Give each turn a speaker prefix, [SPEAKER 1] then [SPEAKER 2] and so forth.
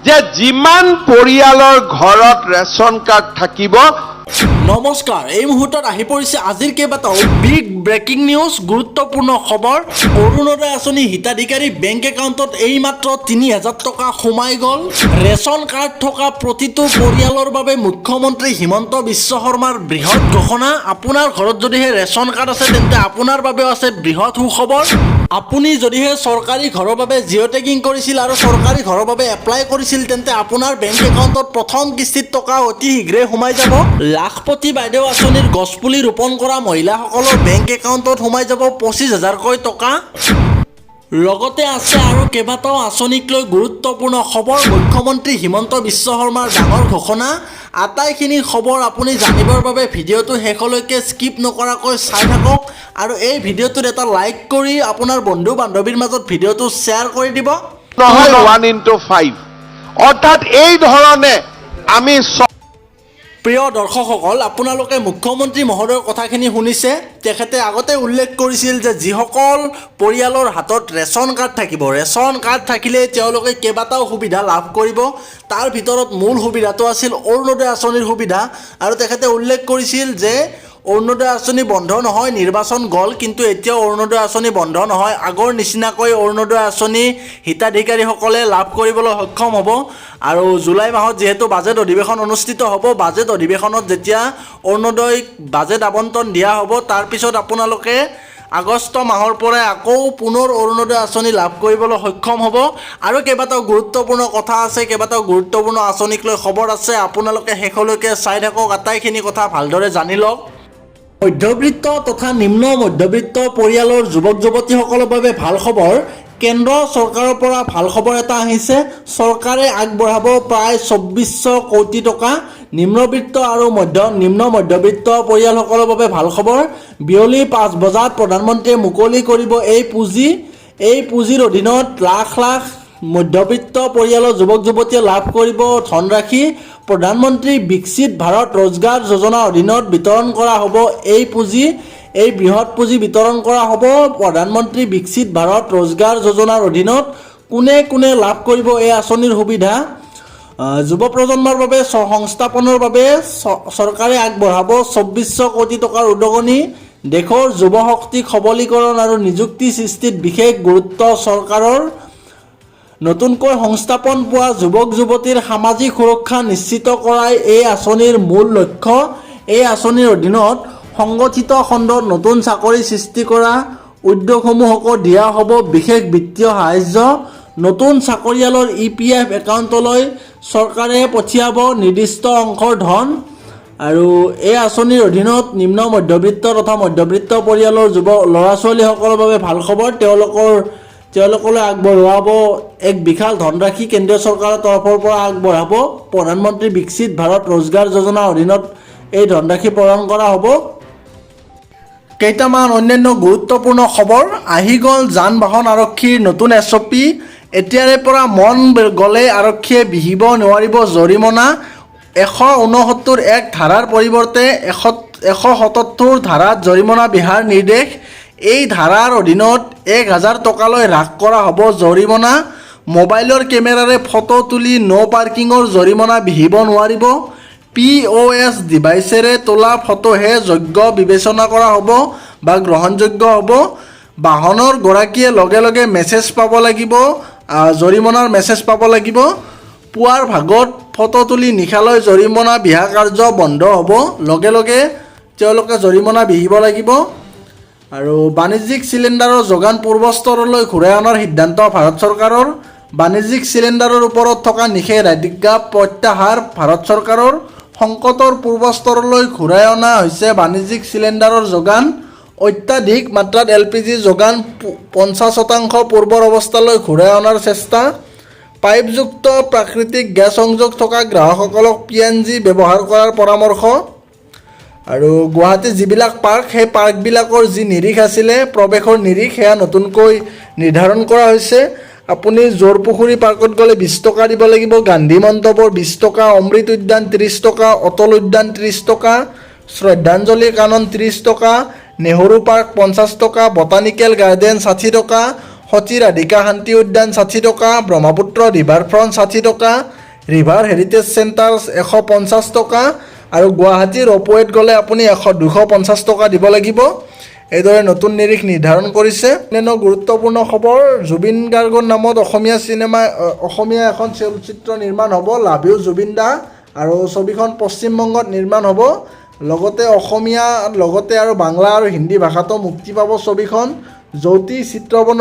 [SPEAKER 1] যে যিমান পৰিয়ালৰ ঘৰত ৰেচন কাৰ্ড থাকিব।
[SPEAKER 2] নমস্কাৰ, এই মুহূৰ্তত আহি পৰিছে আজিৰ কেইবাটাও বিগ ব্ৰেকিং নিউজ, গুৰুত্বপূৰ্ণ খবৰ। অৰুণোদয় আঁচনি হিতাধিকাৰী বেংক একাউণ্টত এইমাত্ৰ ৩০০০ টকা সোমাই গ'ল। ৰেচন কাৰ্ড থকা প্ৰতিটো পৰিয়ালৰ বাবে মুখ্যমন্ত্ৰী হিমন্ত বিশ্ব শৰ্মাৰ বৃহৎ ঘোষণা। আপোনাৰ ঘৰত যদিহে ৰেচন কাৰ্ড আছে তেন্তে আপোনাৰ বাবেও আছে বৃহৎ সুখবৰ। আপুনি যদিহে চৰকাৰী ঘৰৰ বাবে জিঅ' টেগিং কৰিছিল আৰু চৰকাৰী ঘৰৰ বাবে এপ্লাই কৰিছিল তেন্তে আপোনাৰ বেংক একাউণ্টত প্ৰথম কিস্তিত টকা অতি শীঘ্ৰে সোমাই যাব। লাখপতি বাইদেউ আঁচনিৰ গছপুলি ৰোপণ কৰা মহিলাসকলৰ বেংক একাউণ্টত সোমাই যাব ২৫,০০০কৈ টকা। লগতে আছে আৰু কেইবাটাও আঁচনিক লৈ গুৰুত্বপূৰ্ণ খবৰ। মুখ্যমন্ত্ৰী হিমন্ত বিশ্ব শৰ্মাৰ ডাঙৰ ঘোষণা। আটাইখিনি খবৰ আপুনি জানিবৰ বাবে ভিডিঅ'টো শেষলৈকে স্কিপ নকৰাকৈ চাই থাকক আৰু এই ভিডিঅ'টোত এটা লাইক কৰি আপোনাৰ বন্ধু বান্ধৱীৰ মাজত ভিডিঅ'টো শ্বেয়াৰ কৰি দিব।
[SPEAKER 1] নহয় 1/5, অৰ্থাৎ এই ধৰণে আমি
[SPEAKER 2] প্ৰিয় দৰ্শকসকল, আপোনালোকে মুখ্যমন্ত্ৰী মহোদয়ৰ কথাখিনি শুনিছে। তেখেতে আগতে উল্লেখ কৰিছিল যে যিসকল পৰিয়ালৰ হাতত ৰেচন কাৰ্ড থাকিব, ৰেচন কাৰ্ড থাকিলে তেওঁলোকে কেইবাটাও সুবিধা লাভ কৰিব। তাৰ ভিতৰত মূল সুবিধাটো আছিল অৰুণোদয় আঁচনিৰ সুবিধা। আৰু তেখেতে উল্লেখ কৰিছিল যে অৰুণোদয় আঁচনি বন্ধ নহয়, নিৰ্বাচন গ'ল কিন্তু এতিয়াও অৰুণোদয় আঁচনি বন্ধ নহয়। আগৰ নিচিনাকৈ অৰুণোদয় আঁচনি হিতাধিকাৰীসকলে লাভ কৰিবলৈ সক্ষম হ'ব। আৰু জুলাই মাহত যিহেতু বাজেট অধিৱেশন অনুষ্ঠিত হ'ব, বাজেট অধিৱেশনত যেতিয়া অৰুণোদয় বাজেট আবণ্টন দিয়া হ'ব তাৰপিছত আপোনালোকে আগষ্ট মাহৰ পৰাই আকৌ পুনৰ অৰুণোদয় আঁচনি লাভ কৰিবলৈ সক্ষম হ'ব। আৰু কেইবাটাও গুৰুত্বপূৰ্ণ কথা আছে, কেইবাটাও গুৰুত্বপূৰ্ণ আঁচনিক লৈ খবৰ আছে। আপোনালোকে শেষলৈকে চাই থাকক, আটাইখিনি কথা ভালদৰে জানি লওক। মধ্যবিত্ত তথা নিম্ন মধ্যবিত্ত পৰিয়ালৰ যুৱক যুৱতীসকলৰ বাবে ভাল খবৰ। কেন্দ্ৰ চৰকাৰৰ পৰা ভাল খবৰ এটা আহিছে। চৰকাৰে আগবঢ়াব প্ৰায় ২৪০০ কোটি টকা নিম্নবিত্ত আৰু নিম্ন মধ্যবিত্ত পৰিয়ালসকলৰ বাবে ভাল খবৰ। বিয়লি ৫ বজাত প্ৰধানমন্ত্ৰীয়ে মুকলি কৰিব এই পুঁজি। এই পুঁজিৰ অধীনত লাখ লাখ মধ্যবিত্ত পৰিয়ালৰ যুৱক যুৱতীয়ে লাভ কৰিব ধনৰাশি। প্ৰধানমন্ত্ৰী বিকশিত ভাৰত ৰোজগাৰ যোজনাৰ অধীনত বিতৰণ কৰা হ'ব এই পুঁজি। এই বৃহৎ পুঁজি বিতৰণ কৰা হ'ব প্ৰধানমন্ত্ৰী বিকশিত ভাৰত ৰোজগাৰ যোজনাৰ অধীনত। কোনে কোনে লাভ কৰিব এই আঁচনিৰ সুবিধা? যুৱ প্ৰজন্মৰ বাবে সংস্থাপনৰ বাবে চৰকাৰে আগবঢ়াব ২৪০০ কোটি টকাৰ উদগনি। দেশৰ যুৱ শক্তিক সবলীকৰণ আৰু নিযুক্তি সৃষ্টিত বিশেষ গুৰুত্ব চৰকাৰৰ। নতুনকৈ সংস্থাপন পোৱা যুৱক যুৱতীৰ সামাজিক সুৰক্ষা নিশ্চিত কৰাই এই আঁচনিৰ মূল লক্ষ্য। এই আঁচনিৰ অধীনত সংগঠিত খণ্ডত নতুন চাকৰি সৃষ্টি কৰা উদ্যোগসমূহকো দিয়া হ'ব বিশেষ বিত্তীয় সাহায্য। নতুন চাকৰিয়ালৰ EPF একাউণ্টলৈ চৰকাৰে পঠিয়াব নিৰ্দিষ্ট অংশৰ ধন। আৰু এই আঁচনিৰ অধীনত নিম্ন মধ্যবিত্ত তথা মধ্যবিত্ত পৰিয়ালৰ ল'ৰা ছোৱালীসকলৰ বাবে ভাল খবৰ। তেওঁলোকলৈ আগবঢ়োৱাব এক বিশাল ধনৰাশি। কেন্দ্ৰীয় চৰকাৰৰ তৰফৰ পৰা আগবঢ়াব। প্ৰধানমন্ত্ৰী বিকশিত ভাৰত ৰোজগাৰ যোজনাৰ অধীনত এই ধনৰাশি প্ৰদান কৰা হ'ব। কেইটামান অন্যান্য গুৰুত্বপূৰ্ণ খবৰ আহি গ'ল। যান বাহন আৰক্ষীৰ নতুন SOP। এতিয়াৰে পৰা মন গ'লে আৰক্ষীয়ে বিহিব নোৱাৰিব জৰিমনা। ১৬৯ এক ধাৰাৰ পৰিৱৰ্তে ১৭৭ ধাৰাত জৰিমনা বিহাৰ নিৰ্দেশ। এই ধাৰাৰ অধীনত ১,০০০ টকালৈ হ্ৰাস কৰা হ'ব জৰিমনা। মোবাইলৰ কেমেৰাৰে ফটো তুলি ন' পাৰ্কিঙৰ জৰিমনা বিহিব নোৱাৰিব। POS ডিভাইচেৰে তোলা ফটোহে যোগ্য বিবেচনা কৰা হ'ব বা গ্ৰহণযোগ্য হ'ব। বাহনৰ গৰাকীয়ে লগে লগে মেছেজ পাব লাগিব, জৰিমনাৰ মেছেজ পাব লাগিব। পুৱাৰ ভাগত ফটো তুলি নিশালৈ জৰিমনা বিহা কাৰ্য বন্ধ হ'ব। লগে লগে তেওঁলোকে জৰিমনা বিহিব লাগিব। আৰু বাণিজ্যিক চিলিণ্ডাৰৰ যোগান পূৰ্বস্তৰলৈ ঘূৰাই অনাৰ সিদ্ধান্ত ভাৰত চৰকাৰৰ। বাণিজ্যিক চিলিণ্ডাৰৰ ওপৰত থকা নিষেধাজ্ঞা প্ৰত্যাহাৰ ভাৰত চৰকাৰৰ। সংকটৰ পূৰ্বস্তৰলৈ ঘূৰাই অনা হৈছে বাণিজ্যিক চিলিণ্ডাৰৰ যোগান। অত্যাধিক মাত্ৰাত LPG যোগান ৫০% পূৰ্বৰ অৱস্থালৈ ঘূৰাই অনাৰ চেষ্টা। পাইপযুক্ত প্ৰাকৃতিক গেছ সংযোগ থকা গ্ৰাহকসকলক PNG ব্যৱহাৰ কৰাৰ পৰামৰ্শ। আৰু গুৱাহাটীৰ যিবিলাক পাৰ্ক, সেই পাৰ্কবিলাকৰ যি নিৰিখ আছিলে প্ৰৱেশৰ নিৰিখ, সেয়া নতুনকৈ নিৰ্ধাৰণ কৰা হৈছে। আপুনি জোৰপুখুৰী পাৰ্কত গ'লে ২০ টকা দিব লাগিব, গান্ধী মণ্ডপৰ ২০ টকা, অমৃত উদ্যান ৩০ টকা, অটল উদ্যান ৩০ টকা, শ্ৰদ্ধাঞ্জলি কানন ৩০ টকা, নেহৰু পাৰ্ক ৫০ টকা, বটানিকেল গাৰ্ডেন ৬০ টকা, সতী ৰাধিকা শান্তি উদ্যান ৬০ টকা, ব্ৰহ্মপুত্ৰ ৰিভাৰ ফ্ৰণ্ট ৬০ টকা, ৰিভাৰ হেৰিটেজ চেণ্টাৰ 150 টকা আৰু গুৱাহাটী ৰপৱেত গ'লে আপুনি 250 টকা দিব লাগিব। এইদৰে নতুন নিৰিখ নিৰ্ধাৰণ কৰিছে। অন্যান্য গুৰুত্বপূৰ্ণ খবৰ, জুবিন গাৰ্গৰ নামত অসমীয়া এখন চলচ্চিত্ৰ নিৰ্মাণ হ'ব, লাভ ইউ জুবিন দা, আৰু ছবিখন পশ্চিমবংগত নিৰ্মাণ হ'ব। লগতে অসমীয়া লগতে আৰু বাংলা আৰু হিন্দী ভাষাতো মুক্তি পাব ছবিখন। জ্যোতি চিত্ৰবনৰ